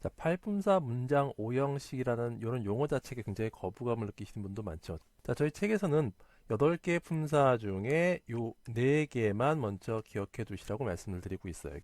자, 팔품사 문장 오형식이라는 이런 용어 자체가 굉장히 거부감을 느끼시는 분도 많죠. 자, 저희 책에서는 8개 품사 중에 요 4개만 먼저 기억해 두시라고 말씀을 드리고 있어요.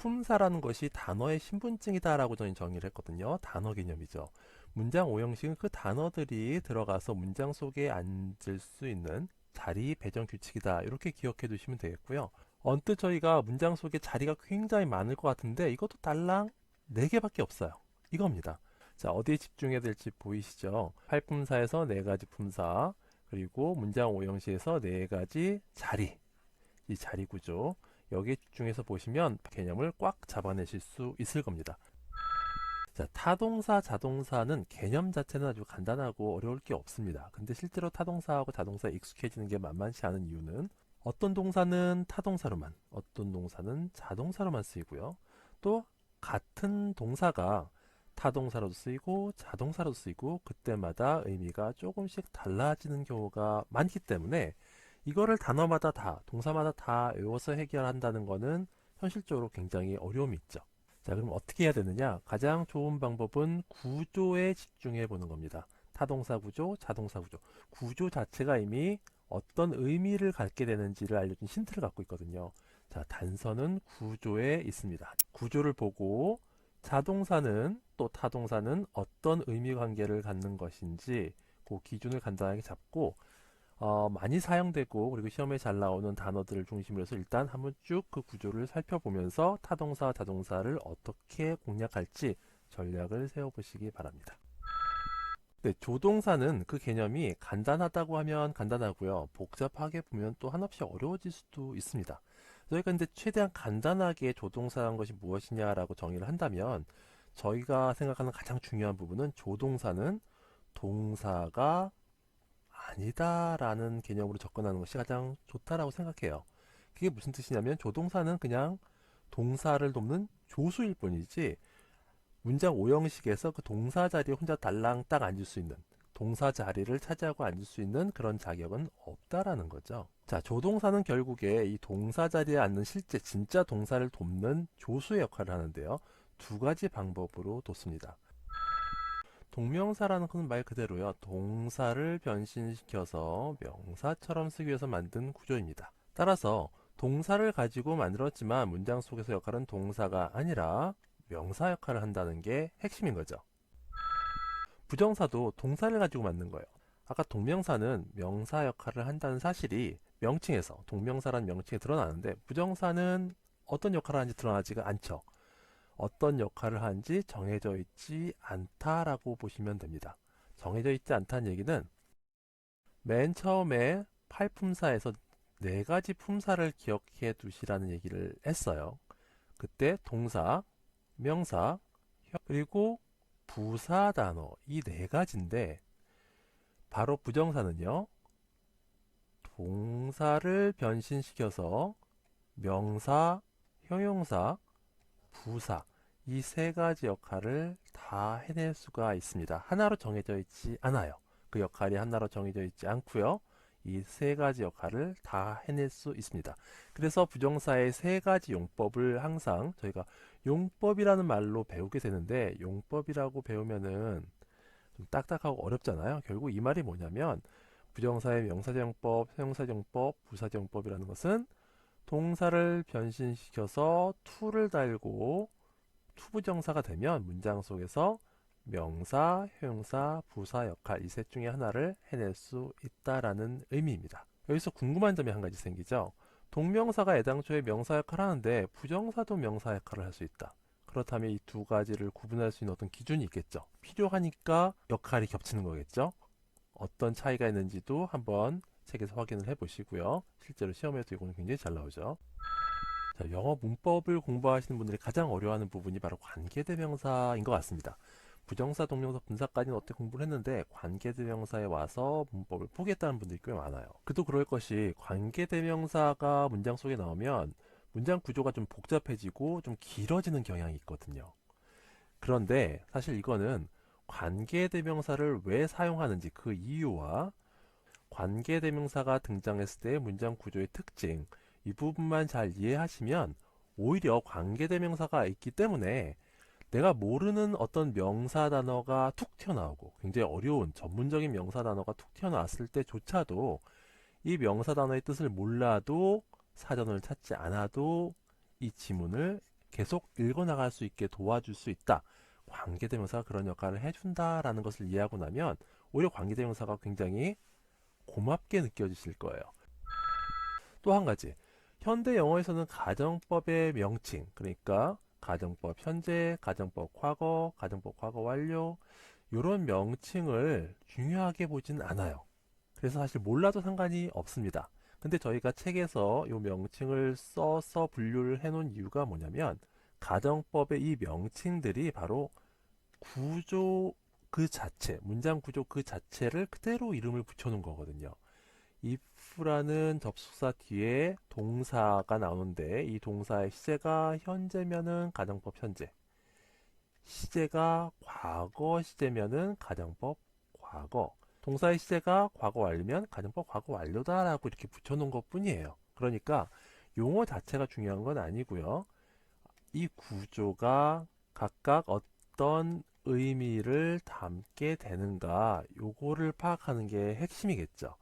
품사라는 것이 단어의 신분증이다라고 저는 정의를 했거든요. 단어 개념이죠. 문장 오형식은 그 단어들이 들어가서 문장 속에 앉을 수 있는 자리 배정 규칙이다. 이렇게 기억해 두시면 되겠고요. 언뜻 저희가 문장 속에 자리가 굉장히 많을 것 같은데 이것도 달랑 4개밖에 없어요. 이겁니다. 자, 어디에 집중해야 될지 보이시죠? 팔품사에서 4가지 품사, 그리고 문장 오형식에서 4가지 자리, 이 자리 구조, 여기에 집중해서 보시면 개념을 꽉 잡아내실 수 있을 겁니다. 자, 타동사, 자동사는 개념 자체는 아주 간단하고 어려울 게 없습니다. 근데 실제로 타동사하고 자동사에 익숙해지는 게 만만치 않은 이유는 어떤 동사는 타동사로만, 어떤 동사는 자동사로만 쓰이고요. 또 같은 동사가 타동사로도 쓰이고 자동사로도 쓰이고 그때마다 의미가 조금씩 달라지는 경우가 많기 때문에 이거를 단어마다 다, 동사마다 다 외워서 해결한다는 거는 현실적으로 굉장히 어려움이 있죠. 자, 그럼 어떻게 해야 되느냐? 가장 좋은 방법은 구조에 집중해 보는 겁니다. 타동사 구조, 자동사 구조. 구조 자체가 이미 어떤 의미를 갖게 되는지를 알려준 힌트를 갖고 있거든요. 자, 단서는 구조에 있습니다. 구조를 보고 자동사는 또 타동사는 어떤 의미 관계를 갖는 것인지 그 기준을 간단하게 잡고 많이 사용되고 그리고 시험에 잘 나오는 단어들을 중심으로 해서 일단 한번 쭉 그 구조를 살펴보면서 타동사, 자동사를 어떻게 공략할지 전략을 세워보시기 바랍니다. 네, 조동사는 그 개념이 간단하다고 하면 간단하고요. 복잡하게 보면 또 한없이 어려워질 수도 있습니다. 저희가 근데 최대한 간단하게 조동사란 것이 무엇이냐라고 정의를 한다면 저희가 생각하는 가장 중요한 부분은 조동사는 동사가 아니다라는 개념으로 접근하는 것이 가장 좋다라고 생각해요. 그게 무슨 뜻이냐면 조동사는 그냥 동사를 돕는 조수일 뿐이지 문장 오형식에서 그 동사 자리에 혼자 달랑 딱 앉을 수 있는 동사 자리를 차지하고 앉을 수 있는 그런 자격은 없다라는 거죠. 자, 조동사는 결국에 이 동사 자리에 앉는 실제 진짜 동사를 돕는 조수의 역할을 하는데요. 2가지 방법으로 돕습니다. 동명사라는 것은 말 그대로요. 동사를 변신시켜서 명사처럼 쓰기 위해서 만든 구조입니다. 따라서 동사를 가지고 만들었지만 문장 속에서 역할은 동사가 아니라 명사 역할을 한다는 게 핵심인 거죠. 부정사도 동사를 가지고 만든 거예요. 아까 동명사는 명사 역할을 한다는 사실이 명칭에서 동명사라는 명칭에 드러나는데 부정사는 어떤 역할을 하는지 드러나지가 않죠. 어떤 역할을 하는지 정해져 있지 않다라고 보시면 됩니다. 정해져 있지 않다는 얘기는 맨 처음에 팔품사에서 4가지 품사를 기억해 두시라는 얘기를 했어요. 그때 동사, 명사, 그리고 부사 단어 이 4가지인데 바로 부정사는요. 동사를 변신시켜서 명사, 형용사, 부사 이 3가지 역할을 다 해낼 수가 있습니다. 하나로 정해져 있지 않아요. 그 역할이 하나로 정해져 있지 않고요. 이 3가지 역할을 다 해낼 수 있습니다. 그래서 부정사의 3가지 용법을 항상 저희가 용법이라는 말로 배우게 되는데 용법이라고 배우면은 좀 딱딱하고 어렵잖아요. 결국 이 말이 뭐냐면 부정사의 명사정법, 형용사정법, 부사정법이라는 것은 동사를 변신시켜서 to를 달고 투부정사가 되면 문장 속에서 명사, 형용사, 부사 역할 이 셋 중에 하나를 해낼 수 있다라는 의미입니다. 여기서 궁금한 점이 한 가지 생기죠. 동명사가 애당초에 명사 역할을 하는데 부정사도 명사 역할을 할 수 있다. 그렇다면 이 2가지를 구분할 수 있는 어떤 기준이 있겠죠. 필요하니까 역할이 겹치는 거겠죠. 어떤 차이가 있는지도 한번 책에서 확인을 해 보시고요. 실제로 시험에도 이거는 굉장히 잘 나오죠. 자, 영어 문법을 공부하시는 분들이 가장 어려워하는 부분이 바로 관계대명사인 것 같습니다. 부정사, 동명사, 분사까지는 어떻게 공부를 했는데 관계대명사에 와서 문법을 포기했다는 분들이 꽤 많아요. 그도 그럴 것이 관계대명사가 문장 속에 나오면 문장 구조가 좀 복잡해지고 좀 길어지는 경향이 있거든요. 그런데 사실 이거는 관계대명사를 왜 사용하는지 그 이유와 관계대명사가 등장했을 때 문장 구조의 특징 이 부분만 잘 이해하시면 오히려 관계대명사가 있기 때문에 내가 모르는 어떤 명사 단어가 툭 튀어나오고 굉장히 어려운 전문적인 명사 단어가 툭 튀어나왔을 때조차도 이 명사 단어의 뜻을 몰라도 사전을 찾지 않아도 이 지문을 계속 읽어나갈 수 있게 도와줄 수 있다. 관계대명사가 그런 역할을 해준다라는 것을 이해하고 나면 오히려 관계대명사가 굉장히 고맙게 느껴지실 거예요. 또 한 가지, 현대 영어에서는 가정법의 명칭, 그러니까 가정법 현재, 가정법 과거, 가정법 과거 완료 이런 명칭을 중요하게 보진 않아요. 그래서 사실 몰라도 상관이 없습니다. 근데 저희가 책에서 이 명칭을 써서 분류를 해놓은 이유가 뭐냐면 가정법의 이 명칭들이 바로 구조 그 자체, 문장 구조 그 자체를 그대로 이름을 붙여놓은 거거든요. if라는 접속사 뒤에 동사가 나오는데 이 동사의 시제가 현재면은 가정법 현재, 시제가 과거 시제면은 가정법 과거, 동사의 시제가 과거 완료면 가정법 과거 완료다라고 이렇게 붙여놓은 것 뿐이에요. 그러니까 용어 자체가 중요한 건 아니고요. 이 구조가 각각 어떤 의미를 담게 되는가 요거를 파악하는 게 핵심이겠죠.